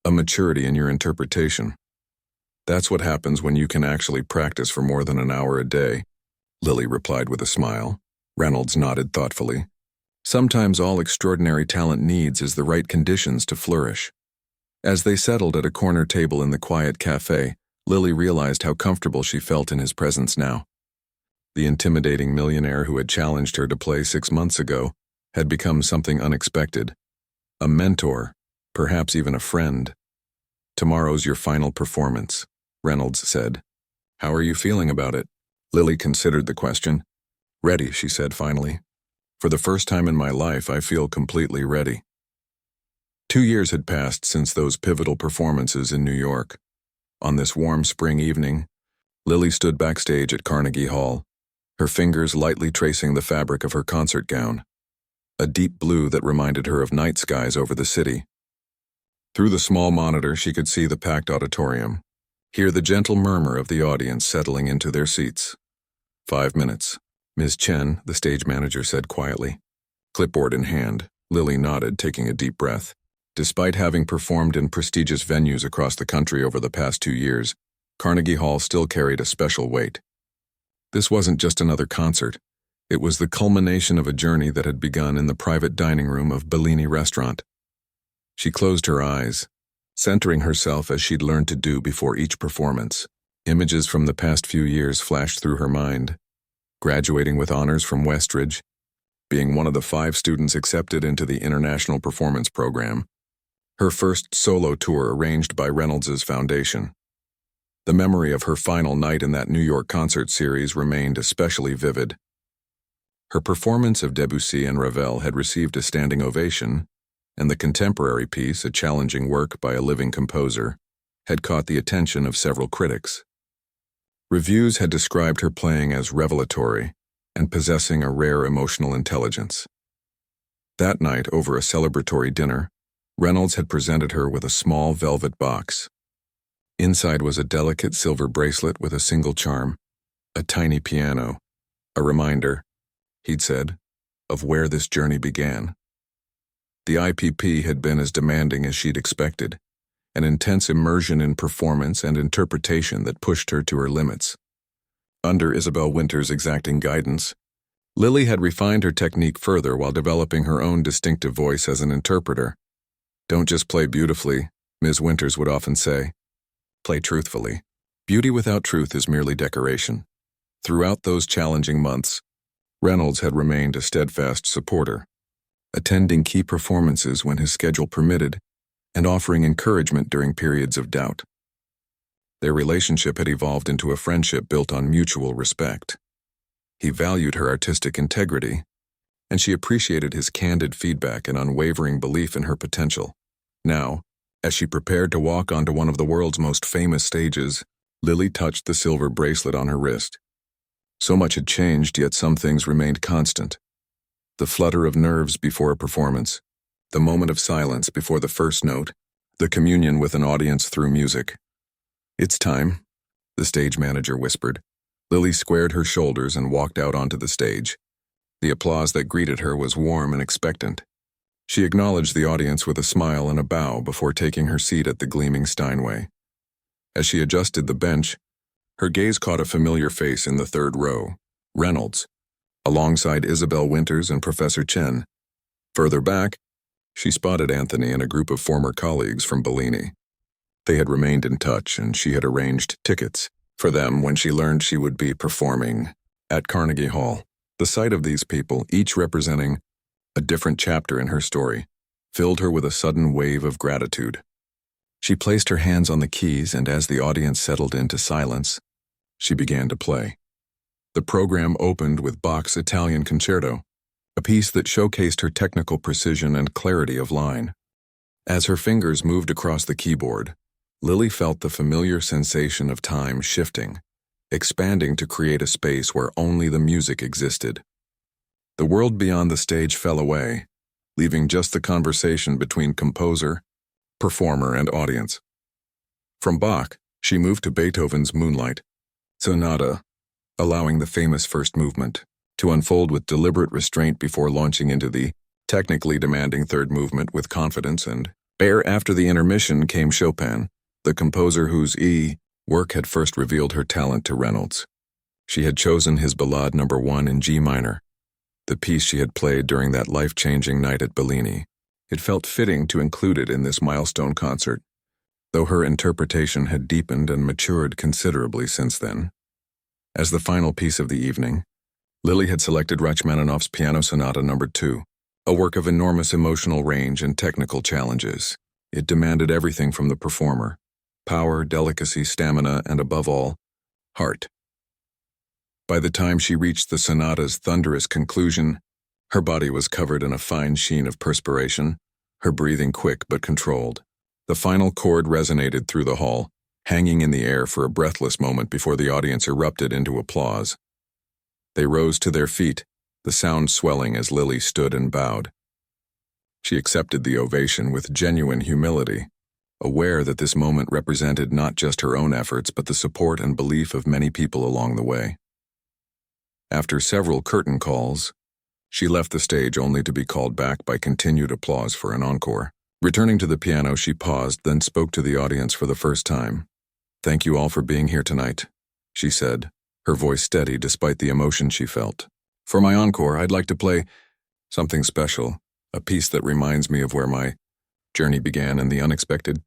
a maturity in your interpretation. That's what happens when you can actually practice for more than an hour a day," Lily replied with a smile. Reynolds nodded thoughtfully. "Sometimes all extraordinary talent needs is the right conditions to flourish." As they settled at a corner table in the quiet cafe, Lily realized how comfortable she felt in his presence now. The intimidating millionaire who had challenged her to play 6 months ago had become something unexpected. A mentor, perhaps even a friend. "Tomorrow's your final performance," Reynolds said. "How are you feeling about it?" Lily considered the question. "Ready," she said finally. "For the first time in my life, I feel completely ready." 2 years had passed since those pivotal performances in New York. On this warm spring evening, Lily stood backstage at Carnegie Hall, her fingers lightly tracing the fabric of her concert gown, a deep blue that reminded her of night skies over the city. Through the small monitor, she could see the packed auditorium, hear the gentle murmur of the audience settling into their seats. 5 minutes, Ms. Chen, the stage manager, said quietly. Clipboard in hand, Lily nodded, taking a deep breath. Despite having performed in prestigious venues across the country over the past 2 years, Carnegie Hall still carried a special weight. This wasn't just another concert. It was the culmination of a journey that had begun in the private dining room of Bellini Restaurant. She closed her eyes, centering herself as she'd learned to do before each performance. Images from the past few years flashed through her mind. Graduating with honors from Westridge, being one of the 5 students accepted into the International Performance Program, her first solo tour arranged by Reynolds' foundation. The memory of her final night in that New York concert series remained especially vivid. Her performance of Debussy and Ravel had received a standing ovation, and the contemporary piece, a challenging work by a living composer, had caught the attention of several critics. Reviews had described her playing as revelatory and possessing a rare emotional intelligence. That night, over a celebratory dinner, Reynolds had presented her with a small velvet box. Inside was a delicate silver bracelet with a single charm, a tiny piano, a reminder, he'd said, of where this journey began. The IPP had been as demanding as she'd expected, an intense immersion in performance and interpretation that pushed her to her limits. Under Isabel Winter's exacting guidance, Lily had refined her technique further while developing her own distinctive voice as an interpreter. "Don't just play beautifully," Ms. Winters would often say. "Play truthfully. Beauty without truth is merely decoration." Throughout those challenging months, Reynolds had remained a steadfast supporter, attending key performances when his schedule permitted and offering encouragement during periods of doubt. Their relationship had evolved into a friendship built on mutual respect. He valued her artistic integrity, and she appreciated his candid feedback and unwavering belief in her potential. Now, as she prepared to walk onto one of the world's most famous stages, Lily touched the silver bracelet on her wrist. So much had changed, yet some things remained constant. The flutter of nerves before a performance, the moment of silence before the first note, the communion with an audience through music. "It's time," the stage manager whispered. Lily squared her shoulders and walked out onto the stage. The applause that greeted her was warm and expectant. She acknowledged the audience with a smile and a bow before taking her seat at the gleaming Steinway. As she adjusted the bench, her gaze caught a familiar face in the third row, Reynolds, alongside Isabel Winters and Professor Chen. Further back, she spotted Anthony and a group of former colleagues from Bellini. They had remained in touch, and she had arranged tickets for them when she learned she would be performing at Carnegie Hall. The sight of these people, each representing a different chapter in her story, filled her with a sudden wave of gratitude. She placed her hands on the keys, and as the audience settled into silence, she began to play. The program opened with Bach's Italian Concerto, a piece that showcased her technical precision and clarity of line. As her fingers moved across the keyboard, Lily felt the familiar sensation of time shifting, expanding to create a space where only the music existed. The world beyond the stage fell away, leaving just the conversation between composer, performer, and audience. From Bach, she moved to Beethoven's Moonlight Sonata, allowing the famous first movement to unfold with deliberate restraint before launching into the technically demanding third movement with confidence and bare. After the intermission came Chopin, the composer whose work had first revealed her talent to Reynolds. She had chosen his Ballade No. 1 in G minor, the piece she had played during that life-changing night at Bellini. It felt fitting to include it in this milestone concert, though her interpretation had deepened and matured considerably since then. As the final piece of the evening, Lily had selected Rachmaninoff's Piano Sonata No. 2, a work of enormous emotional range and technical challenges. It demanded everything from the performer: power, delicacy, stamina, and above all, heart. By the time she reached the sonata's thunderous conclusion, her body was covered in a fine sheen of perspiration, her breathing quick but controlled. The final chord resonated through the hall, hanging in the air for a breathless moment before the audience erupted into applause. They rose to their feet, the sound swelling as Lily stood and bowed. She accepted the ovation with genuine humility, aware that this moment represented not just her own efforts but the support and belief of many people along the way. After several curtain calls, she left the stage only to be called back by continued applause for an encore. Returning to the piano, she paused, then spoke to the audience for the first time. "Thank you all for being here tonight," she said, her voice steady despite the emotion she felt. "For my encore, I'd like to play something special, a piece that reminds me of where my journey began and the unexpected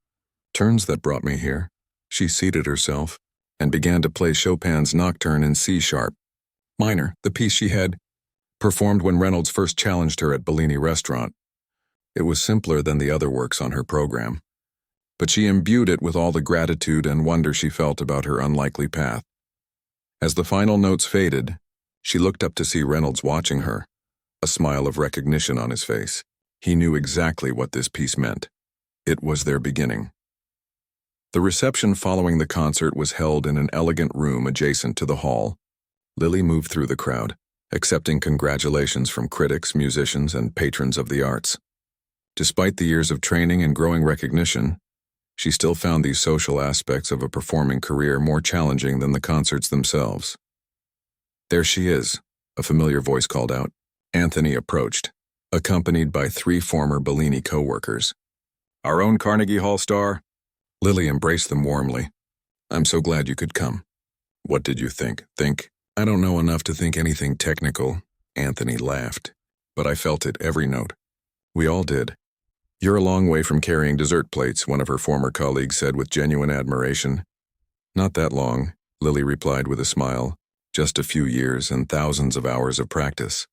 turns that brought me here." She seated herself and began to play Chopin's Nocturne in C-sharp minor, the piece she had performed when Reynolds first challenged her at Bellini Restaurant. It was simpler than the other works on her program, but she imbued it with all the gratitude and wonder she felt about her unlikely path. As the final notes faded, she looked up to see Reynolds watching her, a smile of recognition on his face. He knew exactly what this piece meant. It was their beginning. The reception following the concert was held in an elegant room adjacent to the hall. Lily moved through the crowd, accepting congratulations from critics, musicians, and patrons of the arts. Despite the years of training and growing recognition, she still found these social aspects of a performing career more challenging than the concerts themselves. "There she is," a familiar voice called out. Anthony approached, accompanied by 3 former Bellini co-workers. "Our own Carnegie Hall star?" Lily embraced them warmly. "I'm so glad you could come." "What did you think?" "I don't know enough to think anything technical," Anthony laughed, "but I felt it every note. We all did." "You're a long way from carrying dessert plates," one of her former colleagues said with genuine admiration. "Not that long," Lily replied with a smile. "Just a few years and thousands of hours of practice."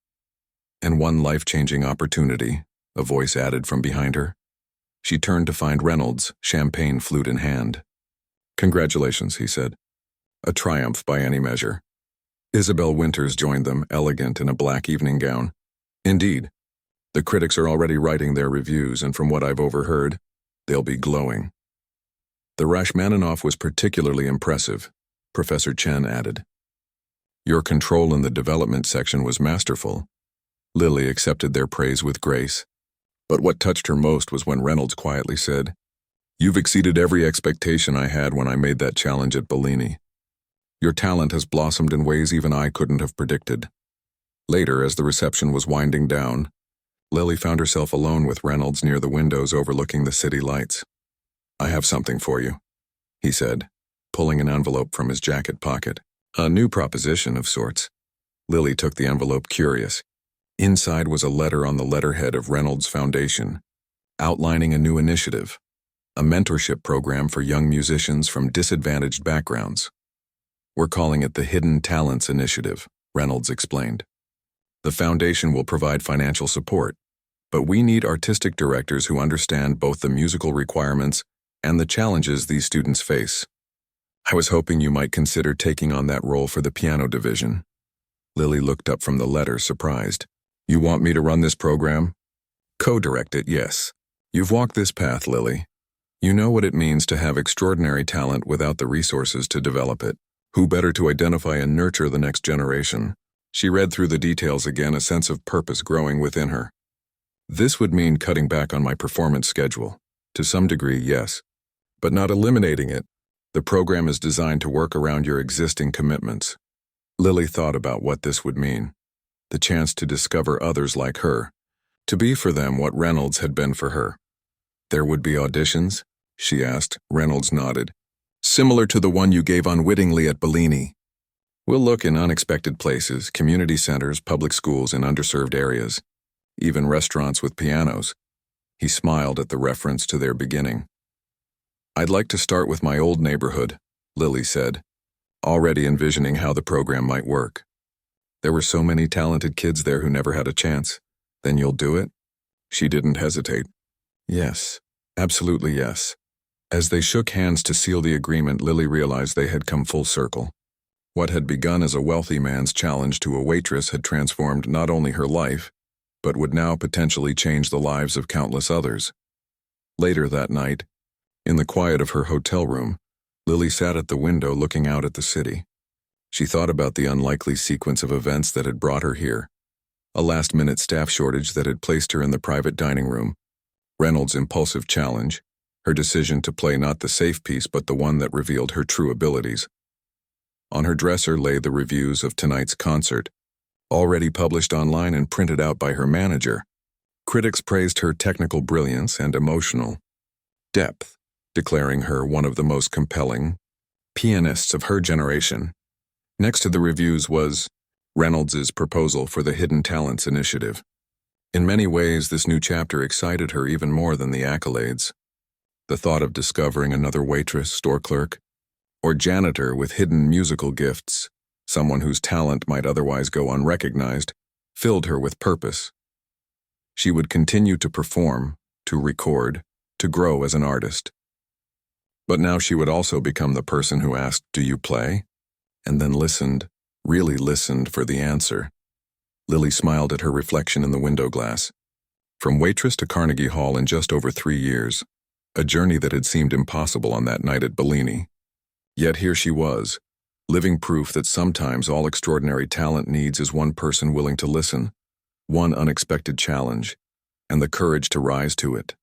"And one life-changing opportunity," a voice added from behind her. She turned to find Reynolds, champagne flute in hand. "Congratulations," he said. "A triumph by any measure." Isabel Winters joined them, elegant in a black evening gown. "Indeed. The critics are already writing their reviews, and from what I've overheard, they'll be glowing." "The Rachmaninoff was particularly impressive," Professor Chen added. "Your control in the development section was masterful." Lily accepted their praise with grace. But what touched her most was when Reynolds quietly said, "You've exceeded every expectation I had when I made that challenge at Bellini. Your talent has blossomed in ways even I couldn't have predicted." Later, as the reception was winding down, Lily found herself alone with Reynolds near the windows overlooking the city lights. "I have something for you," he said, pulling an envelope from his jacket pocket. A new proposition of sorts. Lily took the envelope, curious. Inside was a letter on the letterhead of Reynolds Foundation, outlining a new initiative, a mentorship program for young musicians from disadvantaged backgrounds. "We're calling it the Hidden Talents Initiative," Reynolds explained. "The foundation will provide financial support, but we need artistic directors who understand both the musical requirements and the challenges these students face. I was hoping you might consider taking on that role for the piano division." Lily looked up from the letter, surprised. "You want me to run this program?" "Co-direct it, yes. You've walked this path, Lily. You know what it means to have extraordinary talent without the resources to develop it. Who better to identify and nurture the next generation? She read through the details again, a sense of purpose growing within her. This would mean cutting back on my performance schedule. To some degree, yes. But not eliminating it. The program is designed to work around your existing commitments. Lily thought about what this would mean. The chance to discover others like her. To be for them what Reynolds had been for her. There would be auditions? She asked. Reynolds nodded. Similar to the one you gave unwittingly at Bellini. We'll look in unexpected places, community centers, public schools, and underserved areas. Even restaurants with pianos. He smiled at the reference to their beginning. I'd like to start with my old neighborhood, Lily said, already envisioning how the program might work. There were so many talented kids there who never had a chance. Then you'll do it? She didn't hesitate. Yes, absolutely yes. As they shook hands to seal the agreement, Lily realized they had come full circle. What had begun as a wealthy man's challenge to a waitress had transformed not only her life, but would now potentially change the lives of countless others. Later that night, in the quiet of her hotel room, Lily sat at the window looking out at the city. She thought about the unlikely sequence of events that had brought her here. A last-minute staff shortage that had placed her in the private dining room. Reynolds' impulsive challenge. Her decision to play not the safe piece but the one that revealed her true abilities. On her dresser lay the reviews of tonight's concert, already published online and printed out by her manager. Critics praised her technical brilliance and emotional depth, declaring her one of the most compelling pianists of her generation. Next to the reviews was Reynolds' proposal for the Hidden Talents Initiative. In many ways, this new chapter excited her even more than the accolades. The thought of discovering another waitress, store clerk, or janitor with hidden musical gifts, someone whose talent might otherwise go unrecognized, filled her with purpose. She would continue to perform, to record, to grow as an artist. But now she would also become the person who asked, "Do you play?" and then listened, really listened for the answer. Lily smiled at her reflection in the window glass. From waitress to Carnegie Hall in just over 3 years, a journey that had seemed impossible on that night at Bellini. Yet here she was, living proof that sometimes all extraordinary talent needs is one person willing to listen, one unexpected challenge, and the courage to rise to it.